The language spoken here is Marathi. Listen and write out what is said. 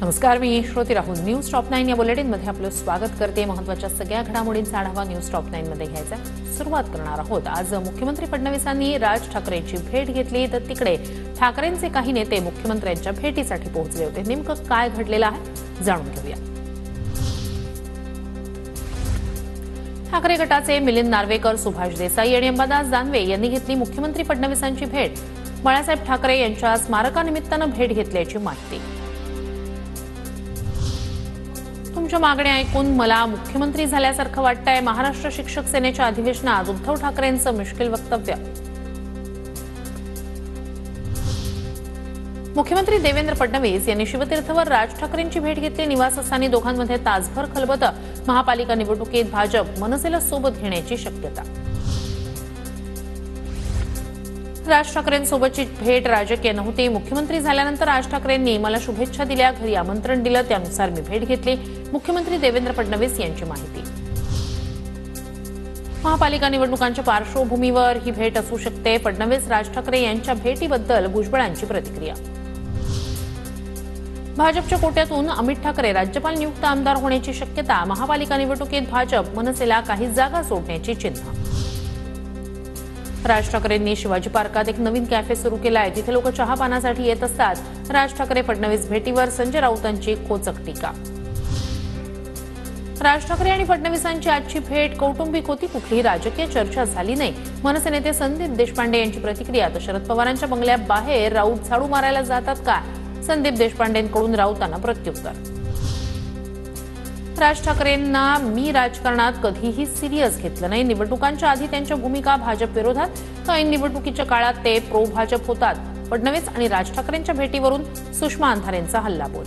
नमस्कार, मी श्रोती राहुल. न्यूज टॉप 9 या बुलेटिनमध्ये आपलं स्वागत करते. महत्त्वाच्या सगळ्या घडामोडींचा आढावा न्यूज टॉप 9 मध्ये घ्यायचा सुरुवात करणार आहोत. आज मुख्यमंत्री फडणवीसांनी राज ठाकरेंची भेट घेतली, तर तिकडे ठाकरेंचे काही नेते मुख्यमंत्र्यांच्या भेटीसाठी पोहोचले होते. नेमकं काय घडलेलं आहे जाणून घेऊया. ठाकरे गटाचे मिलिंद नार्वेकर, सुभाष देसाई आणि अंबादास दानवे यांनी घेतली मुख्यमंत्री फडणवीसांची भेट. बाळासाहेब ठाकरे यांच्या स्मारकानिमित्तानं भेट घेतल्याची माहिती. तुमच्या मागण्या ऐकून मला मुख्यमंत्री झाल्यासारखं वाटतंय. महाराष्ट्र शिक्षक सेनेच्या अधिवेशनात उद्धव ठाकरेंचं मिश्किल वक्तव्य. मुख्यमंत्री देवेंद्र फडणवीस यांनी शिवतीर्थवर राज ठाकरेंची भेट घेतली. निवासस्थानी दोघांमध्ये तासभर खलबतं. महापालिका निवडणुकीत भाजप मनसेला सोबत घेण्याची शक्यता. राज ठाकरेंसोबतची भेट राजकीय नव्हती. मुख्यमंत्री झाल्यानंतर राज ठाकरेंनी मला शुभेच्छा दिल्या, घरी आमंत्रण दिलं, त्यानुसार मी भेट घेतली. मुख्यमंत्री देवेंद्र फडणवीस यांची माहिती. महापालिका निवडणुकांच्या पार्श्वभूमीवर ही भेट असू शकते. फडणवीस राज ठाकरे यांच्या भेटीबद्दल भुजबळांची प्रतिक्रिया. भाजपच्या कोट्यातून अमित ठाकरे राज्यपाल नियुक्त आमदार होण्याची शक्यता. महापालिका निवडणुकीत भाजप मनसेला काही जागा सोडण्याची चिन्ह. राज ठाकरेंनी शिवाजी पार्कात एक नवीन कॅफे सुरू केला आहे. तिथे लोक चहापानासाठी येत असतात. राज ठाकरे फडणवीस भेटीवर संजय राऊतांची खोचक टीका. राज ठाकरे आणि फडणवीसांची आजची भेट कौटुंबिक होती, कुठलीही राजकीय चर्चा झाली नाही. मनसे नेते संदीप देशपांडे यांची प्रतिक्रिया. तर शरद पवारांच्या बंगल्याबाहेर राऊत झाडू मारायला जातात का? संदीप देशपांडेंकडून राऊतांना प्रत्युत्तर. राज ठाकरेंना मी राजकारणात कधीही सिरियस घेतलं नाही. निवडणुकांच्या आधी त्यांच्या भूमिका भाजप विरोधात, तर ऐन निवडणुकीच्या काळात ते प्रो भाजप होतात. फडणवीस आणि राज ठाकरेंच्या भेटीवरून सुषमा अंधारेंचा हल्लाबोल.